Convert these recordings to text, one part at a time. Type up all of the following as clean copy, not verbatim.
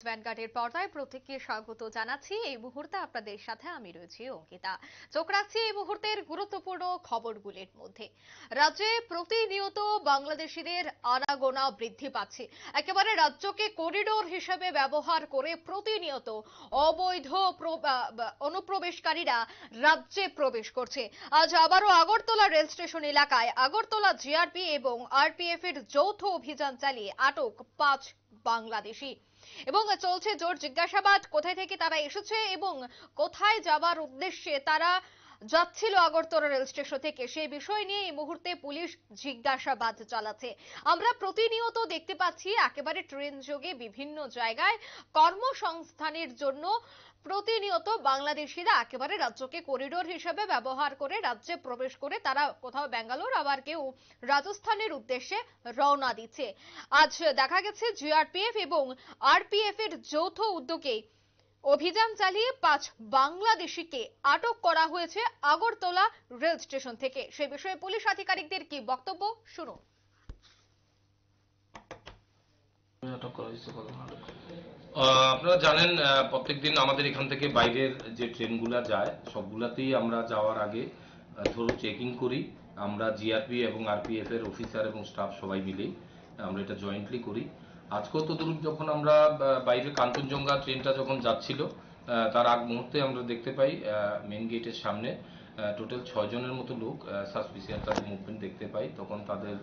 ভ্যানগার্ডের পর্দায় প্রত্যেককে স্বাগত জানাচ্ছি। এই মুহূর্তে আপনাদের সাথে আমি রয়েছি অঙ্কিতা। চোখ রাখছি এই মুহূর্তের গুরুত্বপূর্ণ খবরগুলির মধ্যে। রাজ্যে প্রতিনিয়ত বাংলাদেশিদের আনাগোনা বৃদ্ধি পাচ্ছে। একেবারে রাজ্যকে করিডোর হিসেবে ব্যবহার করে প্রতিনিয়ত অবৈধ অনুপ্রবেশকারীরা রাজ্যে প্রবেশ করছে। আজ আবারও আগরতলা রেল স্টেশন এলাকায় আগরতলা জিআরপি এবং আরপিএফ এর যৌথ অভিযান চালিয়ে আটক 5 বাংলাদেশি এবং চলছে জোর জিজ্ঞাসাবাদ। কোথায় থেকে তারা এসেছে এবং কোথায় যাবার উদ্দেশ্যে তারা যাচ্ছিল আগরতলা রেল স্টেশন থেকে, সেই বিষয় নিয়ে এই মুহূর্তে পুলিশ জিজ্ঞাসাবাদ চালাচ্ছে। আমরা প্রতিনিয়ত দেখতে পাচ্ছি একেবারে ট্রেন যোগে বিভিন্ন জায়গায় কর্মসংস্থানের জন্য প্রতিনিয়ত বাংলাদেশিরা একেবারে রাজ্যকে করিডোর হিসেবে ব্যবহার করে রাজ্যে প্রবেশ করে তারা কোথাও ব্যাঙ্গালোর আবার কেউ রাজস্থানের উদ্দেশ্যে রওনা দিচ্ছে। আজ দেখা গেছে জিআরপিএফ এবং আরপিএফ এর যৌথ উদ্যোগে অভিযান চালিয়ে 5 বাংলাদেশিকে আটক করা হয়েছে আগরতলা রেল স্টেশন থেকে। সে বিষয়ে পুলিশ আধিকারিকদের কি বক্তব্য শুনুন। আপনারা জানেন প্রত্যেকদিন আমাদের এখান থেকে বাইরের যে ট্রেনগুলো যায় সবগুলাতেই আমরা যাওয়ার আগে থ্রো চেকিং করি। আমরা জিআরপি এবং আরপিএফ এর অফিসার এবং স্টাফ সবাই মিলেই আমরা এটা জয়েন্টলি করি। আজকেও তো ধরুন যখন আমরা বাইরে কাঞ্চনজঙ্ঘা ট্রেনটা যখন যাচ্ছিল তার আগ মুহূর্তে আমরা দেখতে পাই মেন গেটের সামনে টোটাল 6 জনের মতো লোক সাসপিসিয়াস তাদের মুভমেন্ট দেখতে পাই। তখন তাদের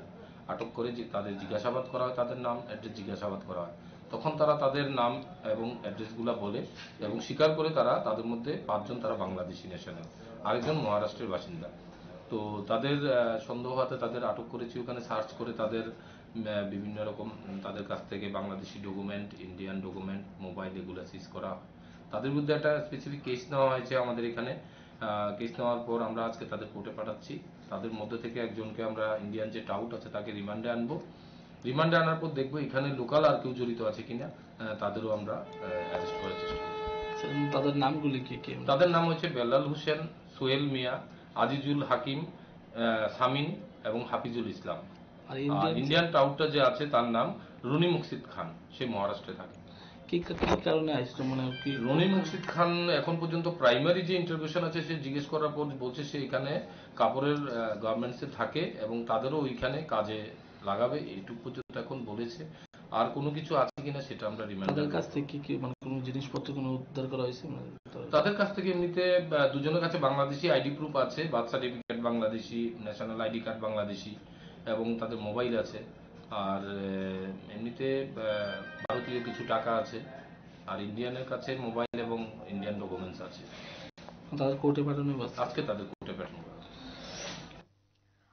আটক করে তাদের জিজ্ঞাসাবাদ করা হয়, তাদের নাম অ্যাড্রেস জিজ্ঞাসাবাদ করা হয়। তখন তারা তাদের নাম এবং অ্যাড্রেসগুলো বলে এবং স্বীকার করে তাদের মধ্যে 5 জন তারা বাংলাদেশি ন্যাশনাল, আরেকজন মহারাষ্ট্রের বাসিন্দা। তো তাদের সন্দেহ হতে তাদের আটক করেছি। ওখানে সার্চ করে তাদের বিভিন্ন রকম তাদের কাছ থেকে Bangladeshi document, Indian document, mobile এগুলো সিজ করা। তাদের বিরুদ্ধে একটা স্পেসিফিক কেস নেওয়া হয়েছে আমাদের এখানে। কেস নেওয়ার পর আমরা আজকে তাদের কোর্টে পাঠাচ্ছি। তাদের মধ্যে থেকে একজনকে আমরা ইন্ডিয়ান যে টাউট আছে তাকে রিমান্ডে আনবো। রিমান্ডে আনার পর দেখবো এখানে লোকাল আর কেউ জড়িত আছে কিনা, তাদেরও আমরা অ্যারেস্ট করার চেষ্টা করব। তাদের নামগুলি কি কি? তাদের নাম হচ্ছে বেলাল হোসেন, সোহেল মিয়া, আজিজুল হাকিম, সামিন এবং হাফিজুল ইসলাম। আর ইন্ডিয়ান টাউটটা যে আছে তার নাম রুনি মুকসিদ খান, সে মহারাষ্ট্রে থাকে। কি কারণে আসছে মানে কি? রুনি মুকসিদ খান এখন পর্যন্ত প্রাইমারি যে ইন্টারভিউশন আছে সে জিজ্ঞেস করার পর বলছে সে এখানে কাপড়ের গার্মেন্টসে থাকে এবং তাদেরও ওইখানে কাজে লাগাবে, এইটুকু পর্যন্ত এখন বলেছে। আর কোনো কিছু আছে কিনা সেটা আমরা রিমান্ড। তাদের কাছ থেকে কি মানে কোনো জিনিসপত্র কোনো উদ্ধার করা হয়েছে? তাদের কাছ থেকে এমনিতে দুজনের কাছে বাংলাদেশি আইডি প্রুফ আছে, birth certificate Bangladeshi, national ID card Bangladeshi এবং তাদের মোবাইল আছে। আর এমনিতে ভারতীয় কিছু টাকা আছে। আর ইন্ডিয়ানের কাছে মোবাইল এবং ইন্ডিয়ান ডকুমেন্টস আছে। তাদের কোর্টে পাঠানো হবে আজকে, তাদের কোর্টে পাঠানো হবে।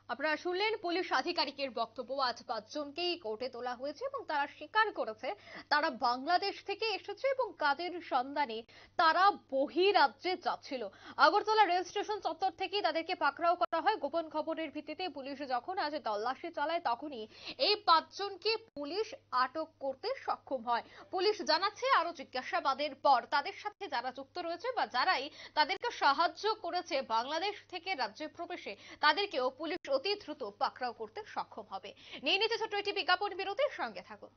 আপনারা শুনলেন পুলিশ আধিকারিকের বক্তব্য। আজ 5 জনকেই কোর্টে তোলা হয়েছে এবং তারা স্বীকার করেছে তারা বাংলাদেশ থেকে এসেছে এবং কাজের সন্ধানে তারা বহিরাজ্যে যাচ্ছিল। আগরতলা রেল স্টেশন চত্বর থেকেই তাদেরকে পাকড়াও করা হয়। গোপন খবরের ভিত্তিতে পুলিশ যখন আজ তল্লাশি চালায় তখনই এই 5 জনকে পুলিশ আটক করতে সক্ষম হয়। পুলিশ জানাচ্ছে আরো জিজ্ঞাসাবাদের পর তাদের সাথে যারা যুক্ত রয়েছে বা যারাই তাদেরকে সাহায্য করেছে বাংলাদেশ থেকে রাজ্যে প্রবেশে, তাদেরকেও পুলিশ অতি দ্রুত পাকড়াও করতে সক্ষম হবে। নিয়ে নিতে ছোট্ট একটি বিজ্ঞাপন বিরতির সঙ্গে থাকুন।